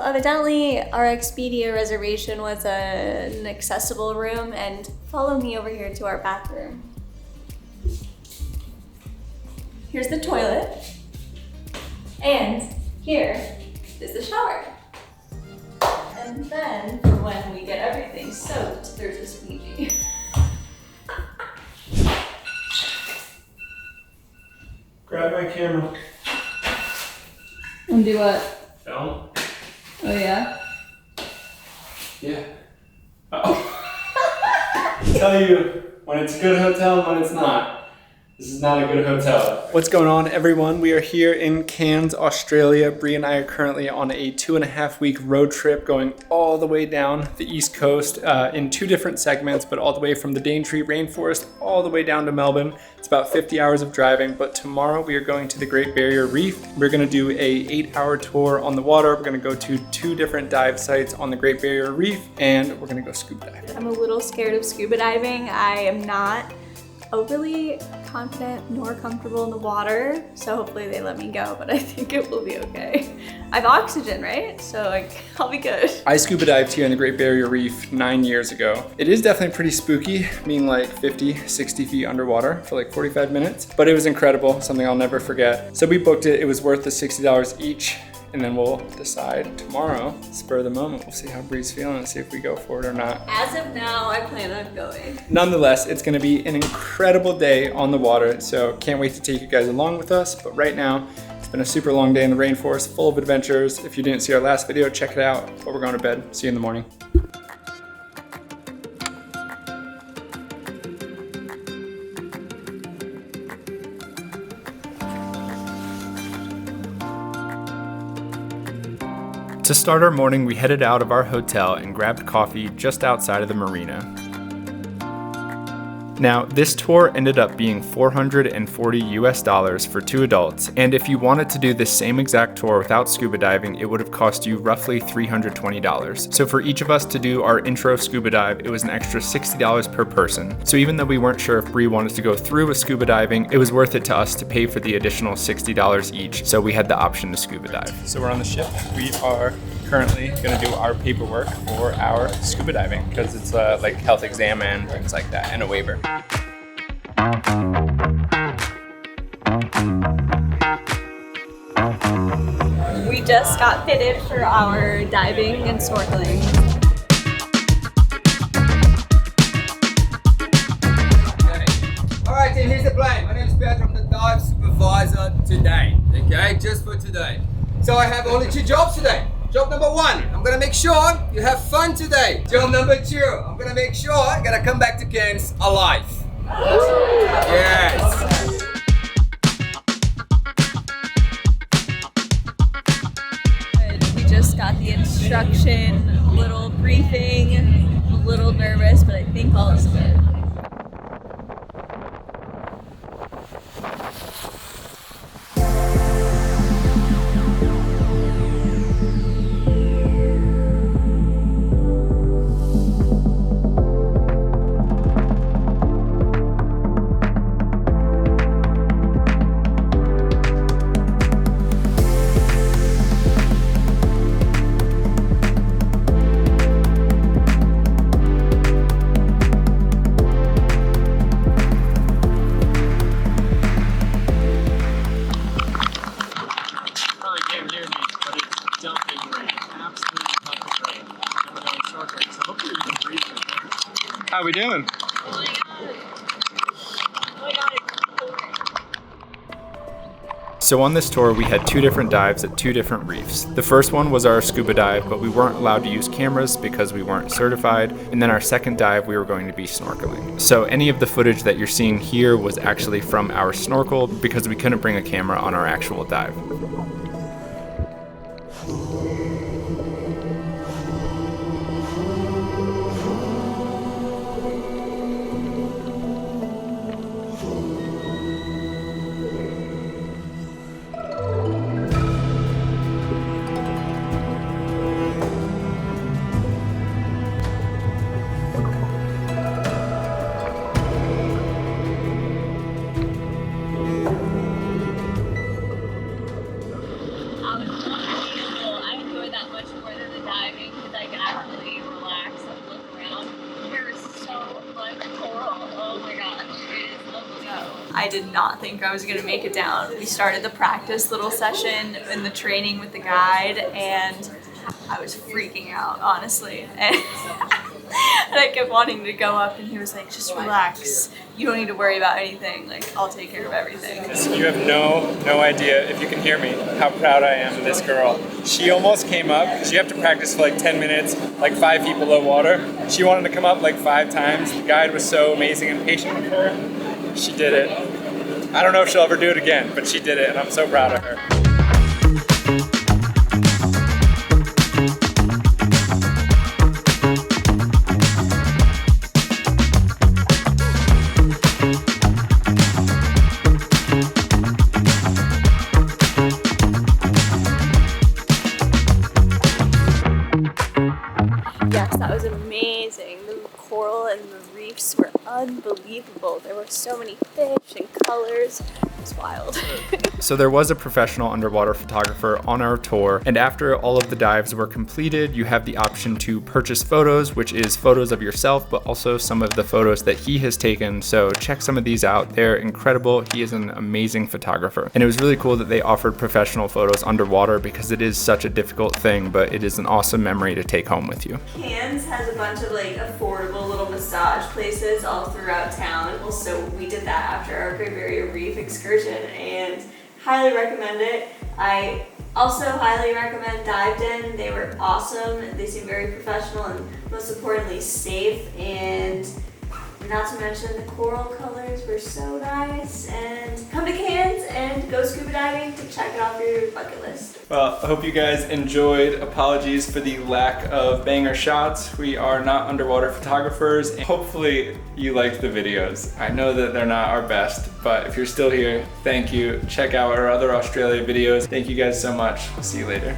Evidently, our Expedia reservation was an accessible room, and follow me over here to our bathroom. Here's the toilet, and here is the shower. And then, for when we get everything soaked, there's a squeegee. Grab my camera. And do what? Film. Oh yeah? Yeah. Tell you when it's a good hotel and when it's not. This is not a good hotel. What's going on, everyone? We are here in Cairns, Australia. Bri and I are currently on a 2.5-week road trip going all the way down the East Coast in 2 different segments, but all the way from the Daintree Rainforest all the way down to Melbourne. It's about 50 hours of driving, but tomorrow we are going to the Great Barrier Reef. We're gonna do a 8-hour tour on the water. We're gonna go to 2 different dive sites on the Great Barrier Reef, and we're gonna go scuba dive. I'm a little scared of scuba diving. I am not overly confident nor comfortable in the water, so hopefully they let me go, but I think it will be okay. I have oxygen, right? So I'll be good. I scuba dived here in the Great Barrier Reef 9 years ago. It is definitely pretty spooky, being like 50, 60 feet underwater for like 45 minutes, but it was incredible, something I'll never forget. So we booked it, it was worth the $60 each, and then we'll decide tomorrow, spur of the moment. We'll see how Bri's feeling and see if we go for it or not. As of now, I plan on going. Nonetheless, it's gonna be an incredible day on the water, so can't wait to take you guys along with us. But right now, it's been a super long day in the rainforest, full of adventures. If you didn't see our last video, check it out. But we're going to bed. See you in the morning. To start our morning, we headed out of our hotel and grabbed coffee just outside of the marina. Now, this tour ended up being $440 for 2 adults, and if you wanted to do the same exact tour without scuba diving, it would have cost you roughly $320. So for each of us to do our intro scuba dive, it was an extra $60 per person. So even though we weren't sure if Bri wanted to go through with scuba diving, it was worth it to us to pay for the additional $60 each, so we had the option to scuba dive. So we're on the ship. We are currently going to do our paperwork for our scuba diving because it's like health exam and things like that, and a waiver. We just got fitted for our diving and snorkeling. Alright team, here's the plan. My name is Pedro, I'm the dive supervisor today. Okay, just for today. So I have only 2 jobs today. Job number 1, I'm gonna make sure you have fun today. Job number 2, I'm gonna make sure you're gonna come back to Cairns alive. Yes. We just got the instruction, a little briefing, I'm a little nervous, but I think all is good. How we doing? So on this tour, we had 2 different dives at 2 different reefs. The first one was our scuba dive, but we weren't allowed to use cameras because we weren't certified. And then our second dive, we were going to be snorkeling. So any of the footage that you're seeing here was actually from our snorkel because we couldn't bring a camera on our actual dive. I did not think I was gonna make it down. We started the practice little session in the training with the guide, and I was freaking out, honestly. And I kept wanting to go up, and he was like, just relax. You don't need to worry about anything. Like, I'll take care of everything. You have no idea, if you can hear me, how proud I am of this girl. She almost came up, because you have to practice for like 10 minutes, like 5 feet below water. She wanted to come up like 5 times. The guide was so amazing and patient with her. She did it. I don't know if she'll ever do it again, but she did it, and I'm so proud of her. Yes, that was amazing. The coral and the reefs were unbelievable. There were so many fish and colors. It was wild. So there was a professional underwater photographer on our tour, and after all of the dives were completed, you have the option to purchase photos, which is photos of yourself, but also some of the photos that he has taken. So check some of these out. They're incredible. He is an amazing photographer. And it was really cool that they offered professional photos underwater because it is such a difficult thing, but it is an awesome memory to take home with you. Cairns has a bunch of like affordable little massage places all throughout town. So we did that after our Great Barrier Reef excursion, and highly recommend it. I also highly recommend Dive Den. They were awesome. They seem very professional and most importantly safe, and not to mention the coral colors were so nice. And come to Cairns and go scuba diving to check it off your bucket list. Well, I hope you guys enjoyed. Apologies for the lack of banger shots. We are not underwater photographers. And hopefully you liked the videos. I know that they're not our best, but if you're still here, thank you. Check out our other Australia videos. Thank you guys so much. See you later.